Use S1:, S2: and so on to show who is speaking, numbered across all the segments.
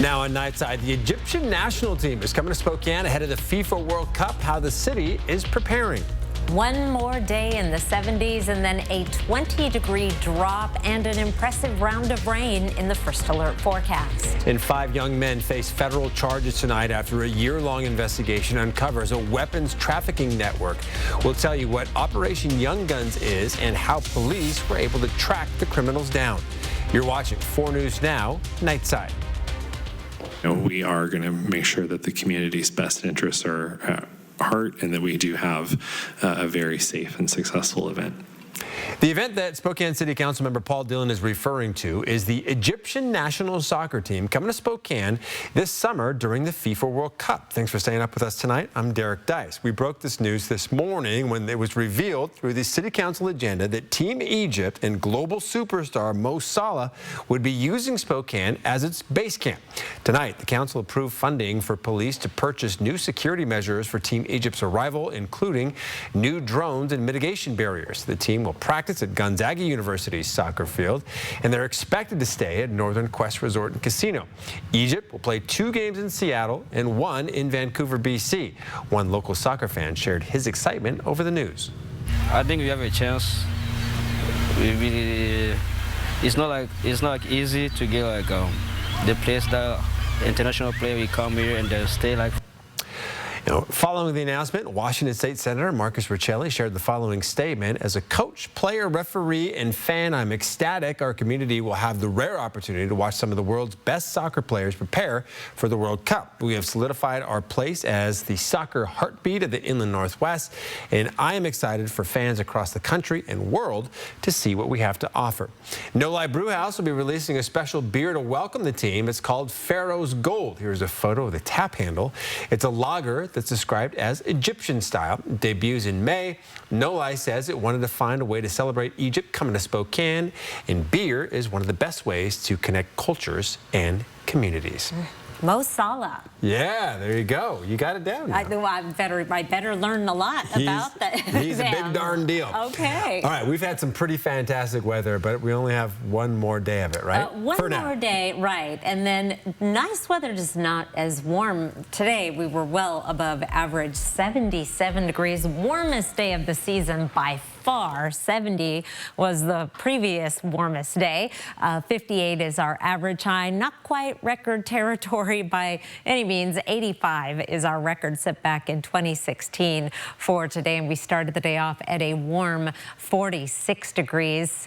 S1: Now on Nightside, the Egyptian national team is coming to Spokane ahead of the FIFA World Cup. How the city is preparing.
S2: One more day in the 70s and then a 20-degree drop and an impressive round of rain in the first alert forecast.
S1: And 5 young men face federal charges tonight after a year-long investigation uncovers a weapons trafficking network. We'll tell you what Operation Young Guns is and how police were able to track the criminals down. You're watching 4 News Now, Nightside.
S3: We are going to make sure that the community's best interests are at heart and that we do have a very safe and successful event.
S1: The event that Spokane City Council member Paul Dillon is referring to is the Egyptian national soccer team coming to Spokane this summer during the FIFA World Cup. Thanks for staying up with us tonight. I'm Derek Dice. We broke this news this morning when it was revealed through the City Council agenda that Team Egypt and global superstar Mo Salah would be using Spokane as its base camp. Tonight, the council approved funding for police to purchase new security measures for Team Egypt's arrival, including new drones and mitigation barriers. The team will practice at Gonzaga University's soccer field, and they're expected to stay at Northern Quest Resort and Casino. Egypt will play 2 games in Seattle and 1 in Vancouver, BC. One local soccer fan shared his excitement over the news.
S4: I think we have a chance. It's not easy to get the place that international player will come here and they'll stay
S1: Following the announcement, Washington State Senator Marcus Riccelli shared the following statement. As a coach, player, referee, and fan, I'm ecstatic our community will have the rare opportunity to watch some of the world's best soccer players prepare for the World Cup. We have solidified our place as the soccer heartbeat of the Inland Northwest, and I am excited for fans across the country and world to see what we have to offer. No Lie Brewhouse will be releasing a special beer to welcome the team. It's called Pharaoh's Gold. Here's a photo of the tap handle. It's a lager that's described as Egyptian style. It debuts in May. No Lie says it wanted to find a way to celebrate Egypt coming to Spokane, and beer is one of the best ways to connect cultures and communities.
S2: Mo Salah.
S1: Yeah, there you go. You got it down now.
S2: I better learn a lot about that.
S1: He's a big darn deal.
S2: Okay.
S1: All right, we've had some pretty fantastic weather, but we only have one more day of it, right?
S2: One more day, right. And then nice weather, just not as warm. Today, we were well above average, 77 degrees, warmest day of the season by far. 70 was the previous warmest day. 58 is our average high. Not quite record territory by any means. 85 is our record set back in 2016 for today. And we started the day off at a warm 46 degrees.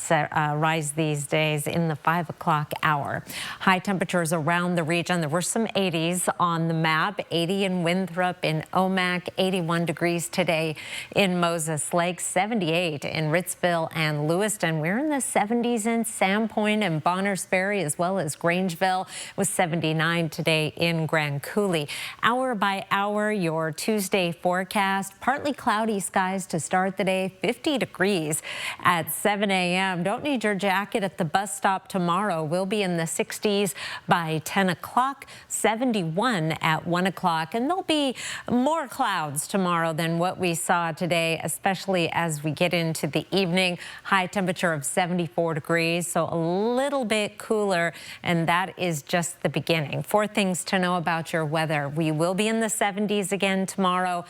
S2: Rise these days in the 5 o'clock hour. High temperatures around the region. There were some 80s on the map. 80 in Winthrop, in Omak, 81 degrees today in Moses Lake, 78 in Ritzville and Lewiston. We're in the 70s in Sandpoint and Bonners Ferry, as well as Grangeville, with 79 today in Grand Coulee. Hour by hour, your Tuesday forecast. Partly cloudy skies to start the day, 50 degrees at 7 a.m. Don't need your jacket at the bus stop tomorrow. We'll be in the 60s by 10 o'clock, 71 at 1 o'clock. And there'll be more clouds tomorrow than what we saw today, especially as we get into the evening. High temperature of 74 degrees, so a little bit cooler, and that is just the beginning. 4 things to know about your weather. We will be in the 70s again tomorrow.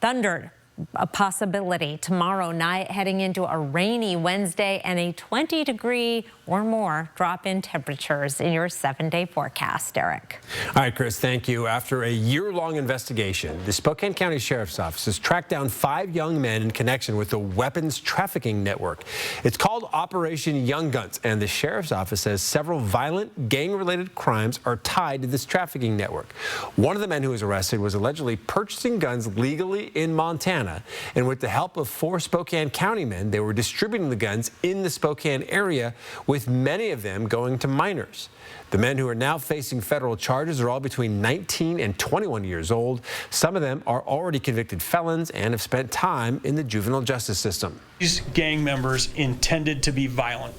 S2: Thunder, a possibility tomorrow night, heading into a rainy Wednesday, and a 20-degree or more drop in temperatures in your 7-day forecast. Eric.
S1: All right, Chris, thank you. After a year-long investigation, the Spokane County Sheriff's Office has tracked down 5 young men in connection with the weapons trafficking network. It's called Operation Young Guns, and the Sheriff's Office says several violent gang-related crimes are tied to this trafficking network. One of the men who was arrested was allegedly purchasing guns legally in Montana, and with the help of 4 Spokane County men, they were distributing the guns in the Spokane area, with many of them going to minors. The men who are now facing federal charges are all between 19 and 21 years old. Some of them are already convicted felons and have spent time in the juvenile justice system.
S5: These gang members intended to be violent.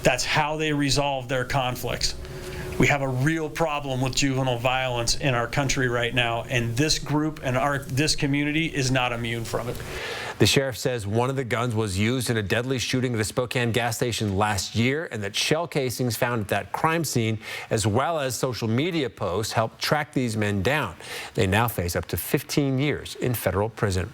S5: That's how they resolved their conflicts. We have a real problem with juvenile violence in our country right now, and this group and this community is not immune from it.
S1: The sheriff says one of the guns was used in a deadly shooting at a Spokane gas station last year, and that shell casings found at that crime scene, as well as social media posts, helped track these men down. They now face up to 15 years in federal prison.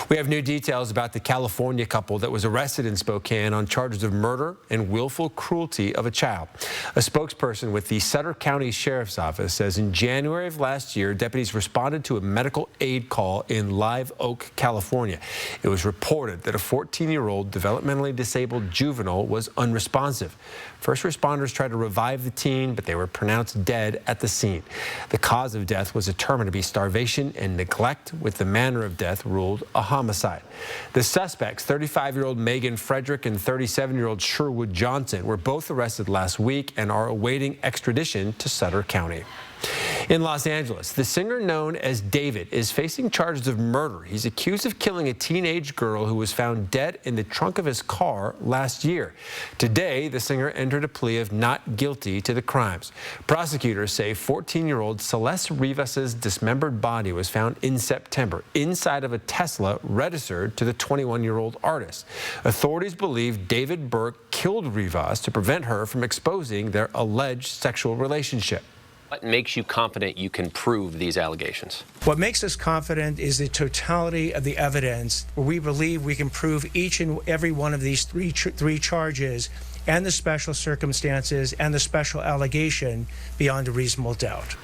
S1: We have new details about the California couple that was arrested in Spokane on charges of murder and willful cruelty of a child. A spokesperson with the Sutter County Sheriff's Office says in January of last year, deputies responded to a medical aid call in Live Oak, California. It was reported that a 14-year-old developmentally disabled juvenile was unresponsive. First responders tried to revive the teen, but they were pronounced dead at the scene. The cause of death was determined to be starvation and neglect, with the manner of death ruled a homicide. The suspects, 35-year-old Megan Frederick and 37-year-old Sherwood Johnson, were both arrested last week and are awaiting extradition to Sutter County. In Los Angeles, the singer known as David is facing charges of murder. He's accused of killing a teenage girl who was found dead in the trunk of his car last year. Today, the singer entered a plea of not guilty to the crimes. Prosecutors say 14-year-old Celeste Rivas's dismembered body was found in September inside of a Tesla registered to the 21-year-old artist. Authorities believe David Burke killed Rivas to prevent her from exposing their alleged sexual relationship.
S6: What makes you confident you can prove these allegations?
S7: What makes us confident is the totality of the evidence, where we believe we can prove each and every one of these three charges and the special circumstances and the special allegation beyond a reasonable doubt.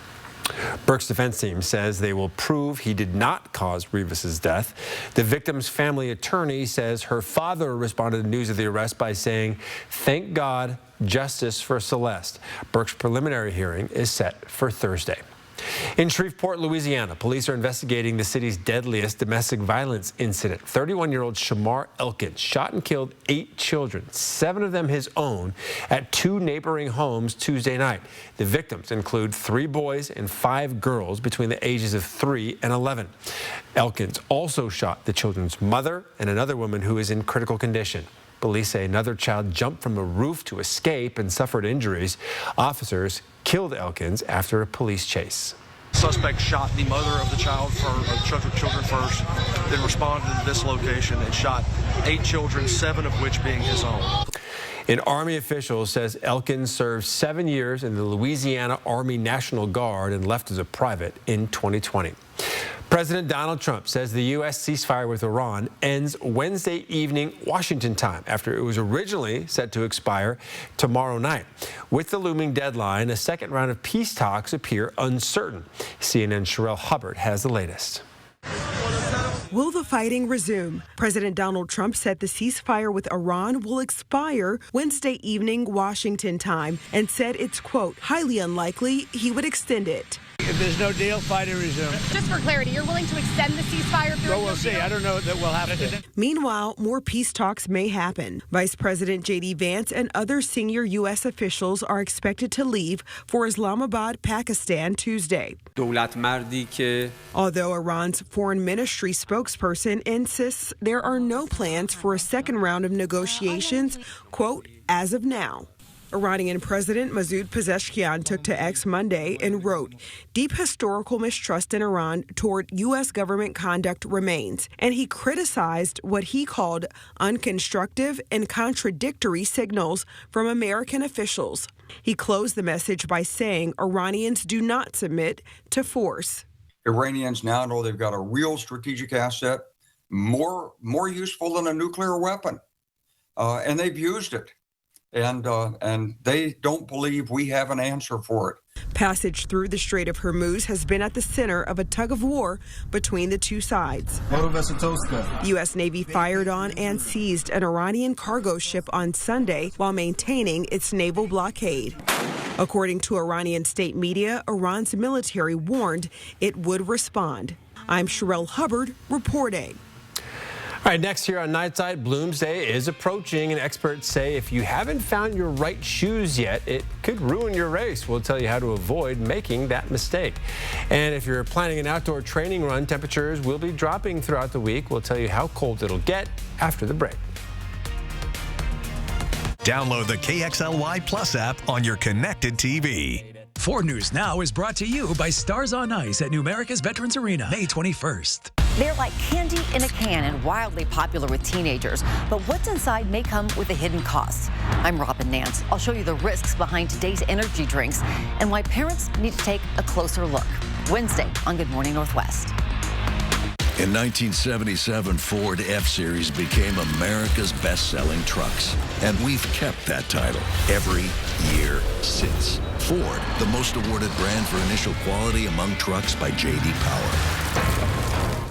S1: Burke's defense team says they will prove he did not cause Rivas's death. The victim's family attorney says her father responded to news of the arrest by saying, "Thank God, justice for Celeste." Burke's preliminary hearing is set for Thursday. In Shreveport, Louisiana, police are investigating the city's deadliest domestic violence incident. 31-year-old Shamar Elkins shot and killed 8 children, 7 of them his own, at 2 neighboring homes Tuesday night. The victims include 3 boys and 5 girls between the ages of 3 and 11. Elkins also shot the children's mother and another woman who is in critical condition. Police say another child jumped from a roof to escape and suffered injuries. Officers killed Elkins after a police chase.
S8: Suspect shot the mother of the child children first, then responded to this location and shot 8 children, 7 of which being his own.
S1: An Army official says Elkins served 7 years in the Louisiana Army National Guard and left as a private in 2020. President Donald Trump says the U.S. ceasefire with Iran ends Wednesday evening Washington time after it was originally set to expire tomorrow night. With the looming deadline, a second round of peace talks appear uncertain. CNN's Sherelle Hubbard has the latest.
S9: Will the fighting resume? President Donald Trump said the ceasefire with Iran will expire Wednesday evening Washington time and said it's, quote, highly unlikely he would extend it.
S10: If there's no deal, fighting resume.
S11: Just for clarity, you're willing to extend the ceasefire if there is no deal?
S10: We'll see. I don't know that we'll have to.
S9: Meanwhile, more peace talks may happen. Vice President J.D. Vance and other senior U.S. officials are expected to leave for Islamabad, Pakistan, Tuesday. Although Iran's foreign ministry spokesperson insists there are no plans for a second round of negotiations, quote, as of now. Iranian President Masoud Pezeshkian took to X Monday and wrote, "Deep historical mistrust in Iran toward U.S. government conduct remains," and he criticized what he called unconstructive and contradictory signals from American officials. He closed the message by saying Iranians do not submit to force.
S12: Iranians now know they've got a real strategic asset, more useful than a nuclear weapon, and they've used it. And they don't believe we have an answer for it.
S9: Passage through the Strait of Hormuz has been at the center of a tug of war between the two sides. U.S. Navy fired on and seized an Iranian cargo ship on Sunday while maintaining its naval blockade. According to Iranian state media, Iran's military warned it would respond. I'm Sherelle Hubbard reporting.
S1: All right, next here on Nightside, Bloomsday is approaching, and experts say if you haven't found your right shoes yet, it could ruin your race. We'll tell you how to avoid making that mistake. And if you're planning an outdoor training run, temperatures will be dropping throughout the week. We'll tell you how cold it'll get after the break.
S13: Download the KXLY Plus app on your connected TV. 4 News Now is brought to you by Stars on Ice at New America's Veterans Arena, May 21st.
S14: They're like candy in a can and wildly popular with teenagers. But what's inside may come with a hidden cost. I'm Robin Nance. I'll show you the risks behind today's energy drinks and why parents need to take a closer look. Wednesday on Good Morning Northwest.
S15: In 1977, Ford F-Series became America's best-selling trucks. And we've kept that title every year since. Ford, the most awarded brand for initial quality among trucks by J.D. Power.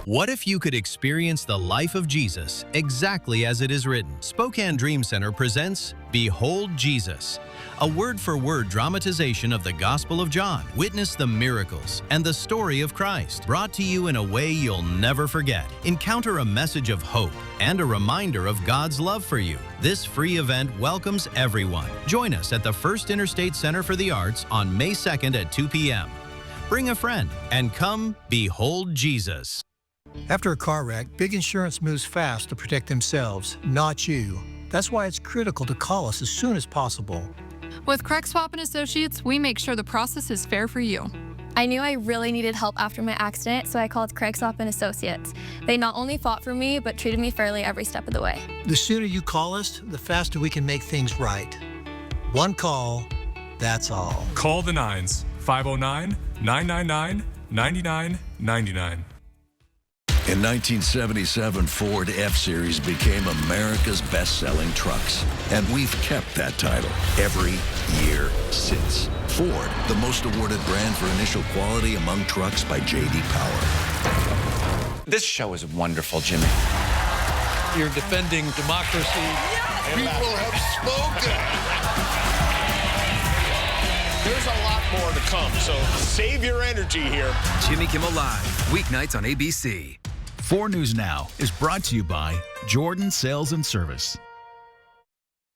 S16: What if you could experience the life of Jesus exactly as it is written? Spokane Dream Center presents Behold Jesus, a word-for-word dramatization of the Gospel of John. Witness the miracles and the story of Christ, brought to you in a way you'll never forget. Encounter a message of hope and a reminder of God's love for you. This free event welcomes everyone. Join us at the First Interstate Center for the Arts on May 2nd at 2 p.m. Bring a friend and come behold Jesus.
S17: After a car wreck, Big Insurance moves fast to protect themselves, not you. That's why it's critical to call us as soon as possible.
S18: With Craig Swap & Associates, we make sure the process is fair for you.
S19: I knew I really needed help after my accident, so I called Craig Swap & Associates. They not only fought for me, but treated me fairly every step of the way.
S17: The sooner you call us, the faster we can make things right. One call, that's all.
S20: Call the 9s, 509-999-9999.
S15: In 1977, Ford F-Series became America's best-selling trucks. And we've kept that title every year since. Ford, the most awarded brand for initial quality among trucks by J.D. Power.
S21: This show is wonderful, Jimmy.
S22: You're defending democracy.
S23: Yes! People have spoken. There's a lot more to come, so save your energy here.
S24: Jimmy Kimmel Live, weeknights on ABC.
S13: 4 News Now is brought to you by Jordan Sales and Service.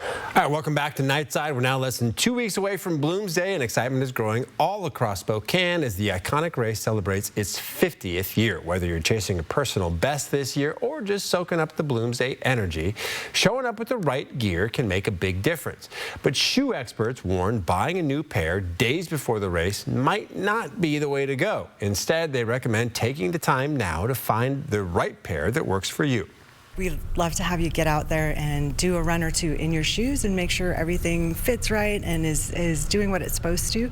S1: All right, welcome back to Nightside. We're now less than 2 weeks away from Bloomsday, and excitement is growing all across Spokane as the iconic race celebrates its 50th year. Whether you're chasing a personal best this year or just soaking up the Bloomsday energy, showing up with the right gear can make a big difference. But shoe experts warn buying a new pair days before the race might not be the way to go. Instead, they recommend taking the time now to find the right pair that works for you.
S25: We'd love to have you get out there and do a run or two in your shoes and make sure everything fits right and is doing what it's supposed to.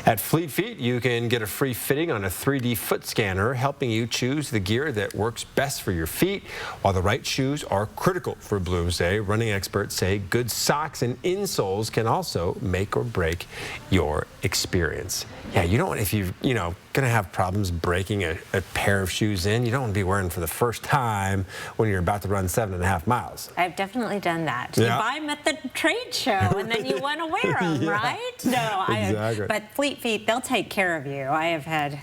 S1: At Fleet Feet, you can get a free fitting on a 3D foot scanner, helping you choose the gear that works best for your feet. While the right shoes are critical for Bloomsday, running experts say good socks and insoles can also make or break your experience. Yeah, you don't, if you're, going to have problems breaking a pair of shoes in, you don't want to be wearing for the first time when you're about to run 7.5 miles.
S2: I've definitely done that.
S1: Yeah.
S2: You buy them at the trade show and then you want to wear them,
S1: Yeah.
S2: right? No,
S1: Exactly.
S2: but Fleet Feet, they'll take care of you. I have had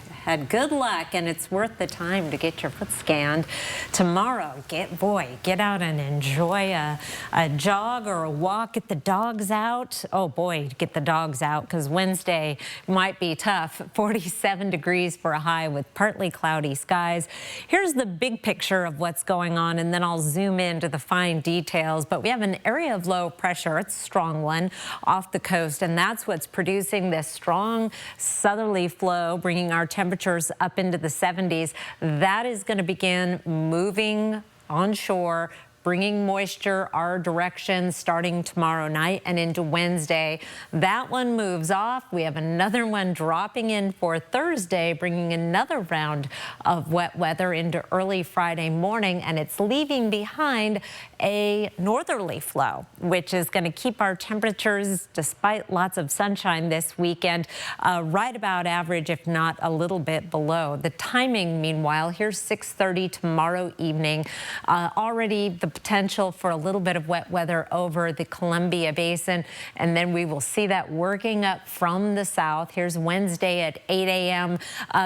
S2: good luck, and it's worth the time to get your foot scanned. Tomorrow, get out and enjoy a jog or a walk. Get the dogs out. Oh boy, get the dogs out, because Wednesday might be tough. 47 degrees for a high with partly cloudy skies. Here's the big picture of what's going on, and then I'll zoom into the fine details. But we have an area of low pressure, it's a strong one, off the coast, and that's what's producing this strong southerly flow, bringing our temperatures up into the 70s. That is going to begin moving onshore, bringing moisture our direction starting tomorrow night and into Wednesday. That one moves off. We have another one dropping in for Thursday, bringing another round of wet weather into early Friday morning, and it's leaving behind a northerly flow, which is going to keep our temperatures, despite lots of sunshine this weekend, right about average, if not a little bit below. The timing, meanwhile, here's 6:30 tomorrow evening. Already the potential for a little bit of wet weather over the Columbia Basin, and then we will see that working up from the south. Here's Wednesday at 8 a.m.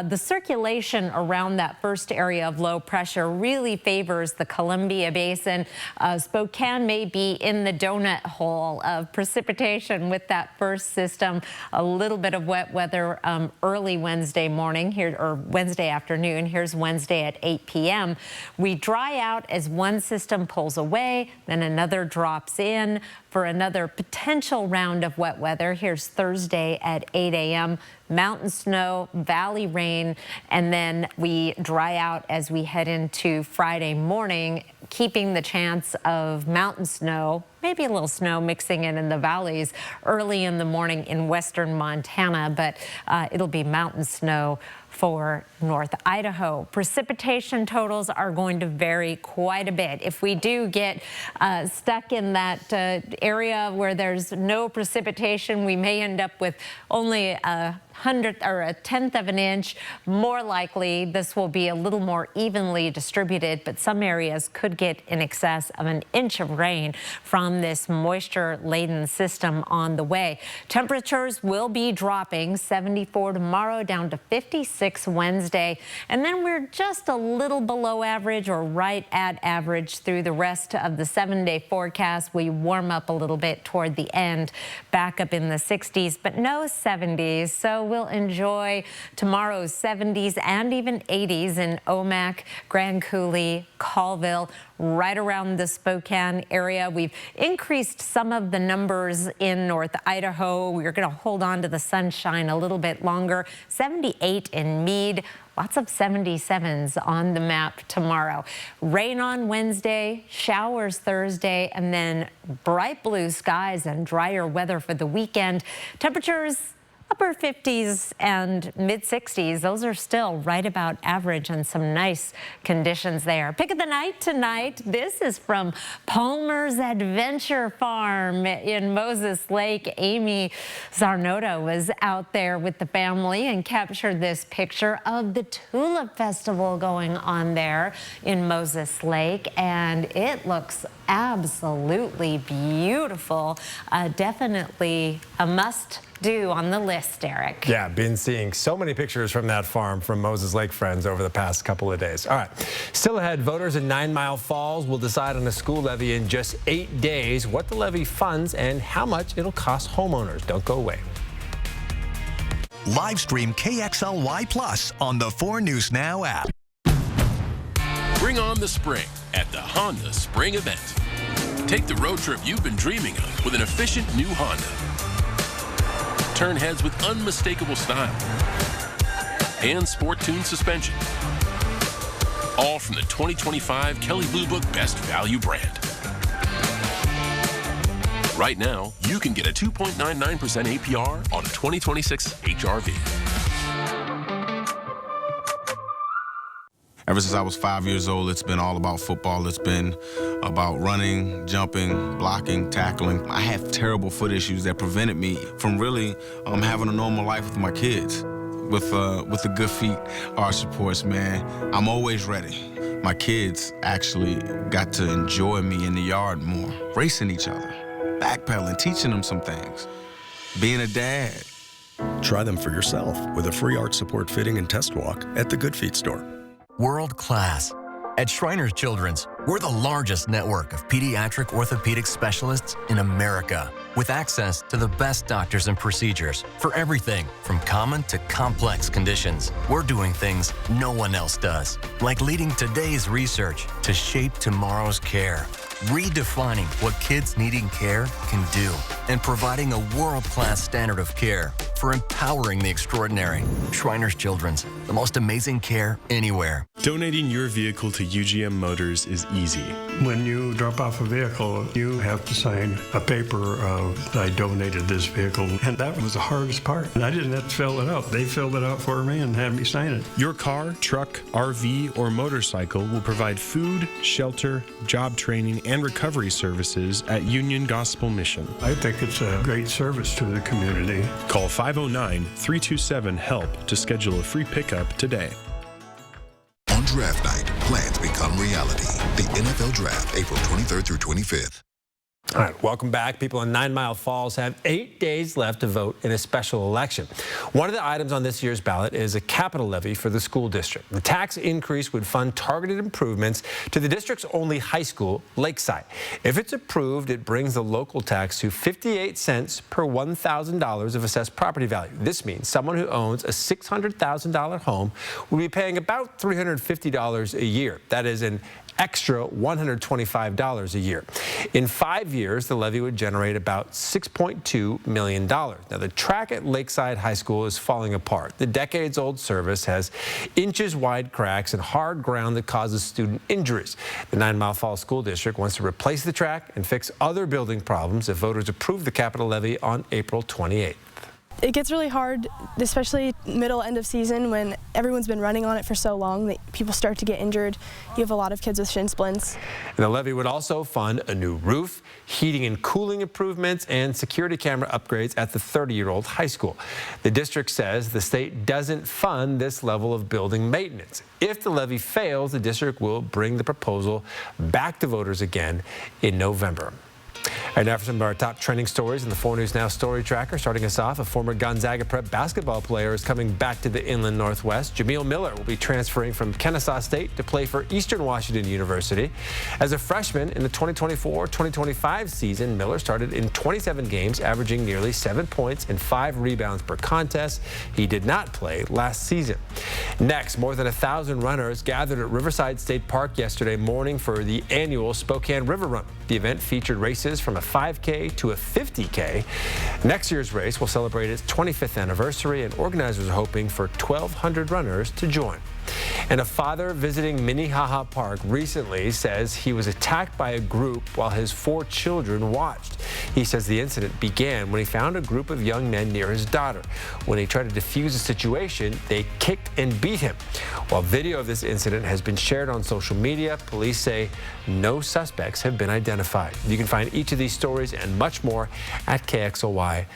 S2: The circulation around that first area of low pressure really favors the Columbia Basin. Spokane may be in the donut hole of precipitation with that first system. A little bit of wet weather early Wednesday morning here, or Wednesday afternoon. Here's Wednesday at 8 p.m. We dry out as one system pulls away, then another drops in. for another potential round of wet weather. Here's Thursday at 8 a.m. Mountain snow, valley rain, and then we dry out as we head into Friday morning, keeping the chance of mountain snow, maybe a little snow mixing in the valleys early in the morning in western Montana, but it'll be mountain snow for North Idaho. Precipitation totals are going to vary quite a bit. If we do get stuck in that area where there's no precipitation, we may end up with only a 100th or a 10th of an inch. More likely, this will be a little more evenly distributed, but some areas could get in excess of an inch of rain from this moisture-laden system on the way. Temperatures will be dropping, 74 tomorrow, down to 56 Wednesday, and then we're just a little below average or right at average through the rest of the 7-day forecast. We warm up a little bit toward the end, back up in the 60s, but no 70s. So we'll enjoy tomorrow's 70s and even 80s in Omak, Grand Coulee, Colville, right around the Spokane area. We've increased some of the numbers in North Idaho. We're going to hold on to the sunshine a little bit longer. 78 in Meade. Lots of 77s on the map tomorrow. Rain on Wednesday, showers Thursday, and then bright blue skies and drier weather for the weekend. Temperatures upper 50s and mid 60s. Those are still right about average and some nice conditions there. Pick of the night tonight. This is from Palmer's Adventure Farm in Moses Lake. Amy Zarnota was out there with the family and captured this picture of the Tulip Festival going on there in Moses Lake, and it looks absolutely beautiful. Definitely a must-do on the list, Derek.
S1: Yeah, been seeing so many pictures from that farm from Moses Lake friends over the past couple of days. All right, still ahead, voters in 9 Mile Falls will decide on a school levy in just 8 days, what the levy funds, and how much it'll cost homeowners. Don't go away.
S3: Live stream KXLY Plus on the 4 News Now app.
S4: Bring on the spring at the Honda Spring Event. Take the road trip you've been dreaming of with an efficient new Honda. Turn heads with unmistakable style and sport-tuned suspension. All from the 2025 Kelley Blue Book Best Value brand. Right now, you can get a 2.99% APR on a 2026 HRV.
S5: Ever since I was 5 years old, it's been all about football. It's been about running, jumping, blocking, tackling. I have terrible foot issues that prevented me from really having a normal life with my kids. With the good feet, our supports, man, I'm always ready. My kids actually got to enjoy me in the yard more, racing each other, backpedaling, teaching them some things, being a dad.
S6: Try them for yourself with a free arch support fitting and test walk at the Good Feet store.
S7: World class. At Shriners Children's, we're the largest network of pediatric orthopedic specialists in America, with access to the best doctors and procedures for everything from common to complex conditions. We're doing things no one else does, like leading today's research to shape tomorrow's care, redefining what kids needing care can do, and providing a world-class standard of care for empowering the extraordinary. Shriners Children's, the most amazing care anywhere.
S20: Donating your vehicle to UGM Motors is easy.
S26: When you drop off a vehicle, you have to sign a paper of I donated this vehicle, and that was the hardest part. And I didn't have to fill it out. They filled it out for me and had me sign it.
S20: Your car, truck, RV, or motorcycle will provide food, shelter, job training, and recovery services at Union Gospel Mission.
S26: I think it's a great service to the community.
S20: Call 509-327-HELP to schedule a free pickup today.
S27: On draft night, plans become reality. The NFL Draft, April 23rd through 25th.
S1: All right, welcome back. People in 9 Mile Falls have 8 days left to vote in a special election. One of the items on this year's ballot is a capital levy for the school district. The tax increase would fund targeted improvements to the district's only high school, Lakeside. If it's approved, it brings the local tax to 58 cents per $1,000 of assessed property value. This means someone who owns a $600,000 home will be paying about $350 a year. That is an extra $125 a year. In 5 years, the levy would generate about $6.2 million. Now, the track at Lakeside High School is falling apart. The decades-old service has inches-wide cracks and hard ground that causes student injuries. The 9 Mile Falls School District wants to replace the track and fix other building problems if voters approve the capital levy on April 28th.
S8: It gets really hard, especially middle, end of season, when everyone's been running on it for so long that people start to get injured. You have a lot of kids with shin splints.
S1: And the levy would also fund a new roof, heating and cooling improvements, and security camera upgrades at the 30-year-old high school. The district says the state doesn't fund this level of building maintenance. If the levy fails, the district will bring the proposal back to voters again in November. And now for some of our top trending stories in the 4 News Now Story Tracker. Starting us off, a former Gonzaga Prep basketball player is coming back to the Inland Northwest. Jameel Miller will be transferring from Kennesaw State to play for Eastern Washington University. As a freshman in the 2024-2025 season, Miller started in 27 games, averaging nearly 7 points and 5 rebounds per contest. He did not play last season. Next, more than 1,000 runners gathered at Riverside State Park yesterday morning for the annual Spokane River Run. The event featured races from a 5K to a 50K. Next year's race will celebrate its 25th anniversary, and organizers are hoping for 1,200 runners to join. And a father visiting Minnehaha Park recently says he was attacked by a group while his 4 children watched. He says the incident began when he found a group of young men near his daughter. When he tried to defuse the situation, they kicked and beat him. While video of this incident has been shared on social media, police say no suspects have been identified. You can find each of these stories and much more at KXLY.com.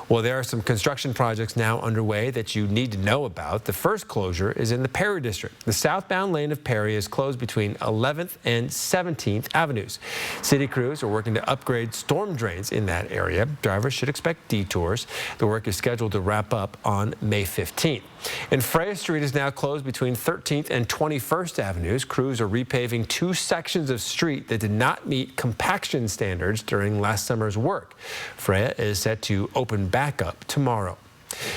S1: Well, there are some construction projects now underway that you need to know about. The first closure is in the Perry District. The southbound lane of Perry is closed between 11th and 17th Avenues. City crews are working to upgrade storm drains in that area. Drivers should expect detours. The work is scheduled to wrap up on May 15th. And Freya Street is now closed between 13th and 21st Avenues. Crews are repaving 2 sections of street that did not meet compaction standards during last summer's work. Freya is set to open back up tomorrow.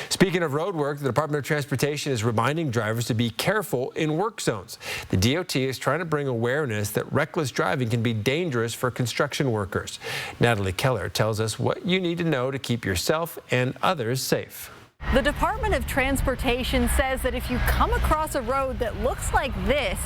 S1: Speaking of road work, the Department of Transportation is reminding drivers to be careful in work zones. The DOT is trying to bring awareness that reckless driving can be dangerous for construction workers. Natalie Keller tells us what you need to know to keep yourself and others safe.
S9: The Department of Transportation says that if you come across a road that looks like this,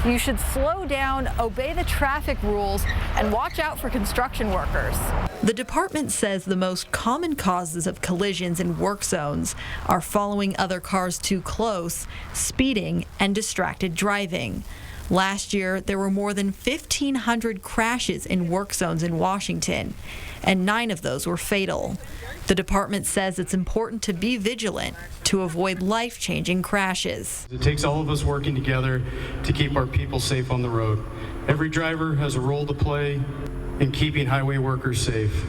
S9: you should slow down, obey the traffic rules, and watch out for construction workers.
S10: The department says the most common causes of collisions in work zones are following other cars too close, speeding, and distracted driving. Last year, there were more than 1,500 crashes in work zones in Washington, and 9 of those were fatal. The department says it's important to be vigilant to avoid life-changing crashes.
S11: It takes all of us working together to keep our people safe on the road. Every driver has a role to play in keeping highway workers safe.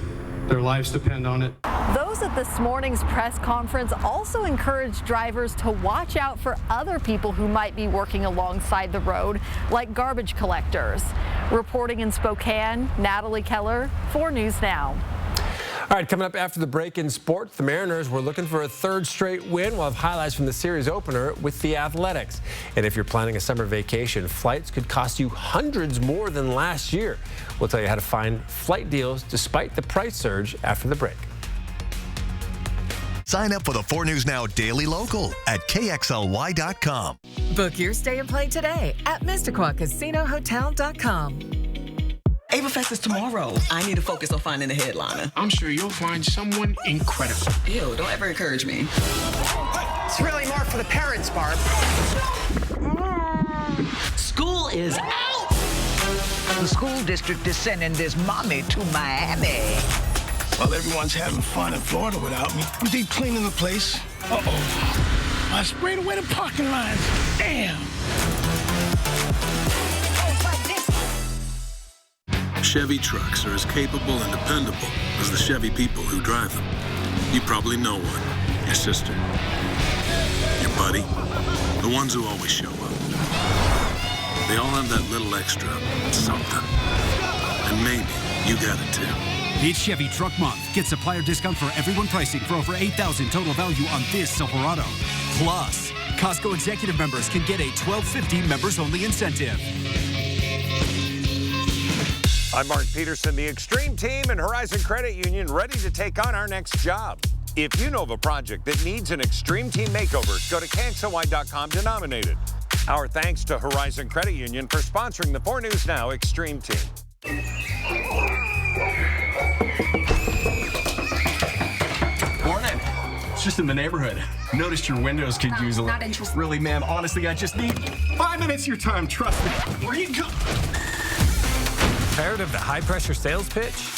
S11: Their lives depend on it.
S9: Those at this morning's press conference also encouraged drivers to watch out for other people who might be working alongside the road, like garbage collectors. Reporting in Spokane, Natalie Keller, 4 News Now.
S1: All right, coming up after the break in sports, the Mariners were looking for a 3rd straight win. We'll have highlights from the series opener with the Athletics. And if you're planning a summer vacation, flights could cost you hundreds more than last year. We'll tell you how to find flight deals despite the price surge after the break.
S3: Sign up for the 4 News Now Daily Local at KXLY.com.
S12: Book your stay and play today at MrQuaCasinoHotel.com.
S14: AvaFest is tomorrow. I need to focus on finding a headliner.
S16: I'm sure you'll find someone incredible.
S14: Ew, don't ever encourage me.
S28: It's really more for the parents, Barb.
S29: School is out! The school district is sending this mommy to Miami.
S16: While everyone's having fun in Florida without me, I'm deep cleaning the place. Uh-oh. I sprayed away the parking lines. Damn.
S30: Chevy trucks are as capable and dependable as the Chevy people who drive them. You probably know one. Your sister. Your buddy. The ones who always show up. They all have that little extra something. And maybe you got it too.
S31: It's Chevy Truck Month. Get supplier discount for everyone pricing for over $8,000 total value on this Silverado. Plus, Costco executive members can get a $12.50 members-only incentive.
S2: I'm Mark Peterson, the Extreme Team and Horizon Credit Union, ready to take on our next job. If you know of a project that needs an Extreme Team makeover, go to KXLY.com to nominate it. Our thanks to Horizon Credit Union for sponsoring the 4 News Now Extreme Team.
S13: Morning. It's just in the neighborhood. Noticed your windows could use a little.
S12: Not interested.
S13: Really, ma'am, honestly, I just need 5 minutes of your time. Trust me. Where you go?
S15: Tired of the high-pressure sales pitch?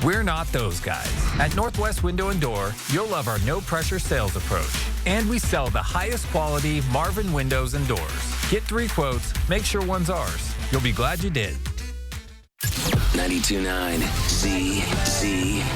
S15: We're not those guys. At Northwest Window & Door, you'll love our no-pressure sales approach. And we sell the highest quality Marvin windows and doors. Get 3 quotes, make sure one's ours. You'll be glad you did.
S17: 92.9 ZZU.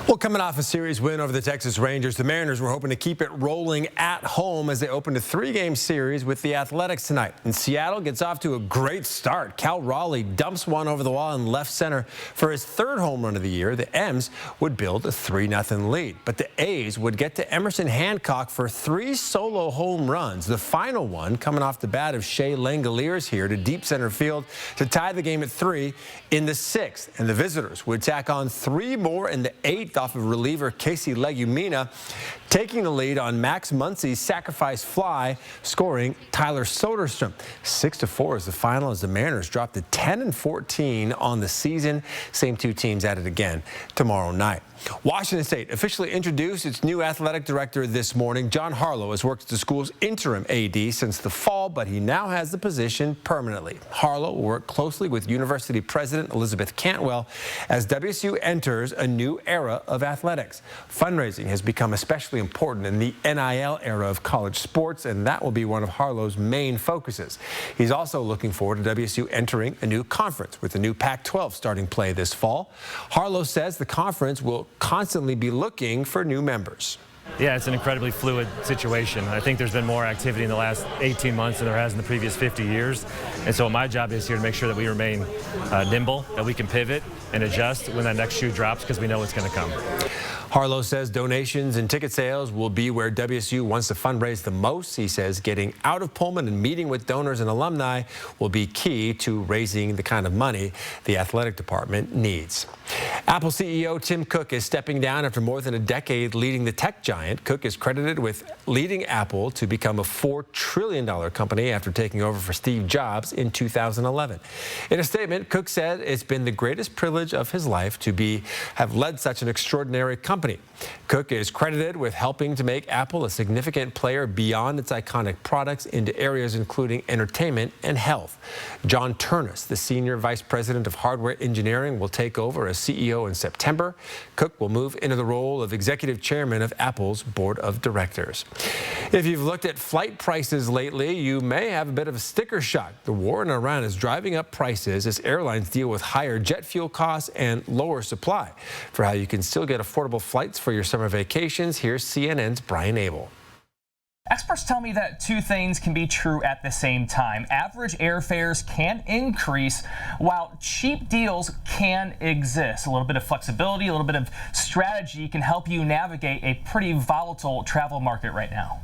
S1: Well, coming off a series win over the Texas Rangers, the Mariners were hoping to keep it rolling at home as they opened a 3-game series with the Athletics tonight. And Seattle gets off to a great start. Cal Raleigh dumps one over the wall in left center for his 3rd home run of the year. The M's would build a 3-0 lead. But the A's would get to Emerson Hancock for 3 solo home runs. The final one coming off the bat of Shea Langoliers here to deep center field to tie the game at 3 in the 6th. And the visitors would tack on 3 more in the 8th off of reliever Casey Legumina, taking the lead on Max Muncy's sacrifice fly, scoring Tyler Soderstrom. 6-4 is the final as the Mariners dropped to 10-14 on the season. Same 2 teams at it again tomorrow night. Washington State officially introduced its new athletic director this morning. John Harlow has worked as the school's interim AD since the fall, but he now has the position permanently. Harlow will work closely with University President Elizabeth Cantwell as WSU enters a new era of athletics. Fundraising has become especially important in the NIL era of college sports, and that will be one of Harlow's main focuses. He's also looking forward to WSU entering a new conference with the new Pac-12 starting play this fall. Harlow says the conference will constantly be looking for new members.
S18: Yeah, it's an incredibly fluid situation. I think there's been more activity in the last 18 months than there has in the previous 50 years. And so my job is here to make sure that we remain nimble, that we can pivot and adjust when that next shoe drops, because we know it's going to come.
S1: Harlow says donations and ticket sales will be where WSU wants to fundraise the most. He says getting out of Pullman and meeting with donors and alumni will be key to raising the kind of money the athletic department needs. Apple CEO Tim Cook is stepping down after more than a decade leading the tech giant. Cook is credited with leading Apple to become a $4 trillion company after taking over for Steve Jobs in 2011. In a statement, Cook said it's been the greatest privilege of his life to have led such an extraordinary company. Cook is credited with helping to make Apple a significant player beyond its iconic products into areas including entertainment and health. John Turnus, the senior vice president of hardware engineering, will take over as CEO in September. Cook will move into the role of executive chairman of Apple's board of directors. If you've looked at flight prices lately, you may have a bit of a sticker shock. The war in Iran is driving up prices as airlines deal with higher jet fuel costs and lower supply. For how you can still get affordable flights for your summer vacations, here's CNN's Brian Abel.
S19: Experts tell me that 2 things can be true at the same time. Average airfares can increase while cheap deals can exist. A little bit of flexibility, a little bit of strategy can help you navigate a pretty volatile travel market right now.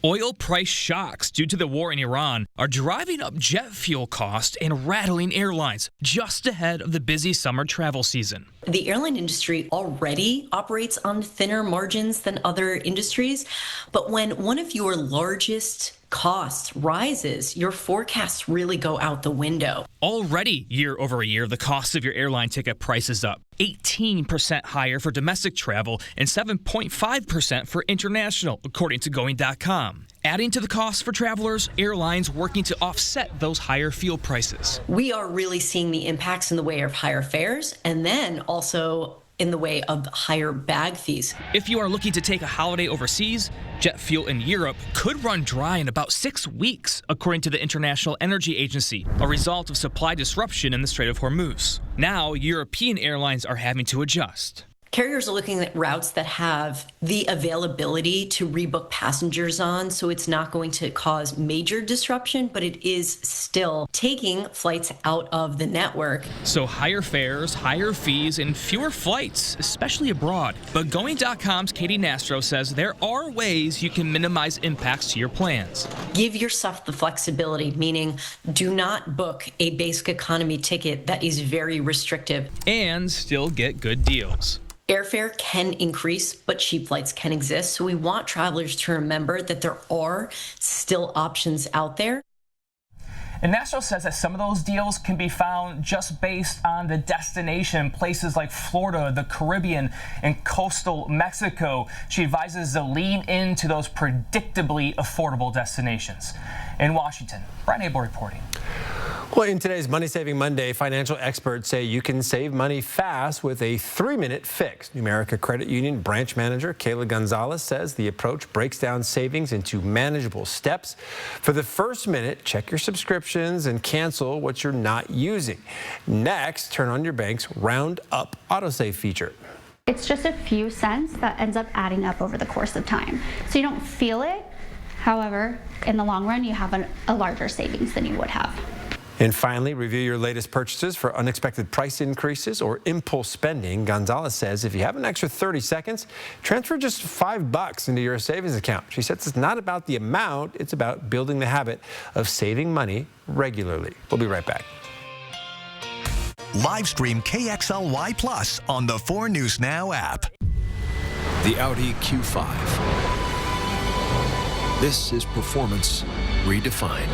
S21: Oil price shocks due to the war in Iran are driving up jet fuel costs and rattling airlines just ahead of the busy summer travel season.
S22: The airline industry already operates on thinner margins than other industries, but when one of your largest costs rises, your forecasts really go out the window.
S21: Already, year over year, the cost of your airline ticket price is up 18% higher for domestic travel and 7.5% for international, according to Going.com. Adding to the cost for travelers, airlines working to offset those higher fuel prices.
S22: We are really seeing the impacts in the way of higher fares and then also in the way of higher bag fees.
S21: If you are looking to take a holiday overseas, jet fuel in Europe could run dry in about 6 weeks, according to the International Energy Agency, a result of supply disruption in the Strait of Hormuz. Now, European airlines are having to adjust.
S22: Carriers are looking at routes that have the availability to rebook passengers on, so it's not going to cause major disruption, but it is still taking flights out of the network.
S21: So higher fares, higher fees, and fewer flights, especially abroad. But Going.com's Katie Nastro says there are ways you can minimize impacts to your plans.
S22: Give yourself the flexibility, meaning do not book a basic economy ticket that is very restrictive.
S21: And still get good deals.
S22: Airfare can increase, but cheap flights can exist. So we want travelers to remember that there are still options out there.
S19: And Nastro says that some of those deals can be found just based on the destination, places like Florida, the Caribbean, and coastal Mexico. She advises to lean into those predictably affordable destinations. In Washington, Brian Abel reporting.
S1: Well, in today's Money Saving Monday, financial experts say you can save money fast with a 3-minute fix. Numerica Credit Union branch manager Kayla Gonzalez says the approach breaks down savings into manageable steps. For the first minute, check your subscriptions and cancel what you're not using. Next, turn on your bank's Round Up autosave feature.
S4: It's just a few cents that ends up adding up over the course of time. So you don't feel it. However, in the long run, you have a larger savings than you would have.
S1: And finally, review your latest purchases for unexpected price increases or impulse spending. Gonzalez says if you have an extra 30 seconds, transfer just $5 into your savings account. She says it's not about the amount, it's about building the habit of saving money regularly. We'll be right back.
S3: Live stream KXLY Plus on the 4 News Now app.
S5: The Audi Q5. This is performance redefined.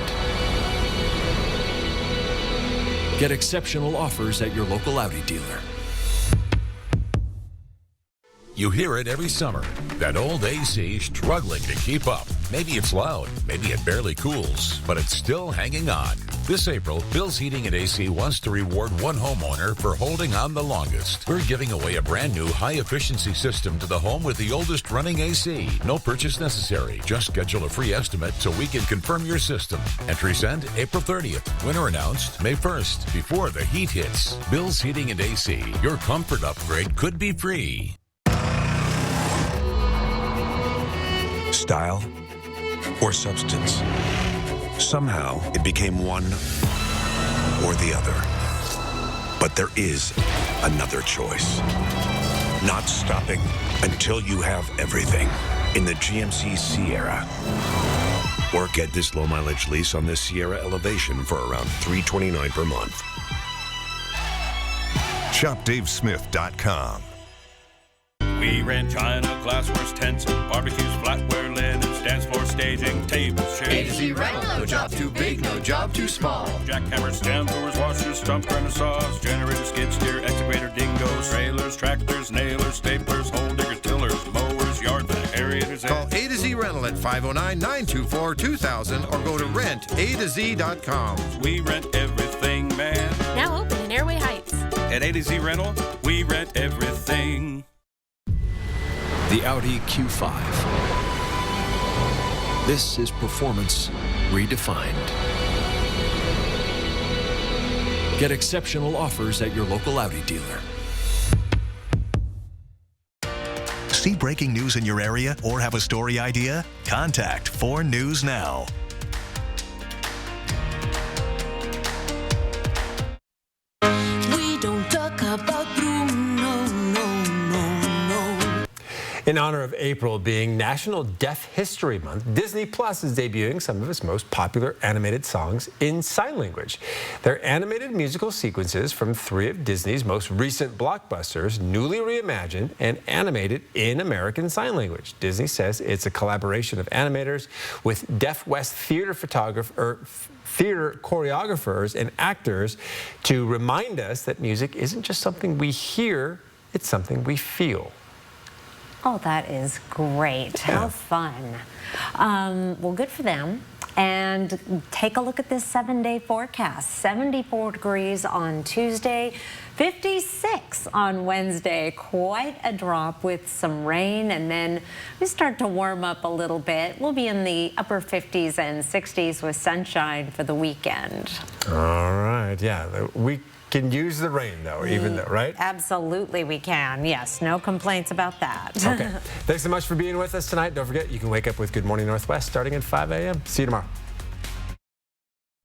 S5: Get exceptional offers at your local Audi dealer.
S6: You hear it every summer. That old AC struggling to keep up. Maybe it's loud, maybe it barely cools, but it's still hanging on. This April, Bill's Heating and AC wants to reward one homeowner for holding on the longest. We're giving away a brand new high-efficiency system to the home with the oldest running AC. No purchase necessary. Just schedule a free estimate so we can confirm your system. Entries end April 30th. Winner announced May 1st, before the heat hits. Bill's Heating and AC. Your comfort upgrade could be free.
S7: Style or substance. Somehow it became one or the other. But there is another choice. Not stopping until you have everything in the GMC Sierra. Or get this low mileage lease on this Sierra Elevation for around $329 per month.
S17: ShopDaveSmith.com.
S20: We rent china, glassware, tents, barbecues, flatware, linen, stands for staging, tables, chairs.
S23: A to Z rental, no job too big, no job too small.
S20: Jackhammers, jam doors, washers, stump grinders, saws, generators, skid steer, excavator, dingoes, trailers, tractors, nailers, staplers, hole diggers, tillers, mowers, yard vac, aerators.
S24: Call A to Z Rental at 509-924-2000 or go to rentatoz.com.
S20: We rent everything, man.
S25: Now open in Airway Heights.
S20: At A to Z Rental, we rent everything.
S5: The Audi Q5. This is performance redefined. Get exceptional offers at your local Audi dealer.
S3: See breaking news in your area or have a story idea? Contact 4 News Now.
S26: We don't talk about you, no, no, no, no.
S1: In honor of April being National Deaf History Month, Disney Plus is debuting some of its most popular animated songs in sign language. They're animated musical sequences from 3 of Disney's most recent blockbusters, newly reimagined and animated in American Sign Language. Disney says it's a collaboration of animators with Deaf West theater choreographers and actors to remind us that music isn't just something we hear, it's something we feel.
S27: Oh, that is great. How fun. Well, good for them. And take a look at this 7-day forecast. 74 degrees on Tuesday, 56 on Wednesday. Quite a drop with some rain, and then we start to warm up a little bit. We'll be in the upper 50s and 60s with sunshine for the weekend.
S1: All right, yeah. The weekend can use the rain, though, even though, right?
S27: Absolutely we can. Yes, no complaints about that.
S1: Okay. Thanks so much for being with us tonight. Don't forget, you can wake up with Good Morning Northwest starting at 5 a.m. See you tomorrow.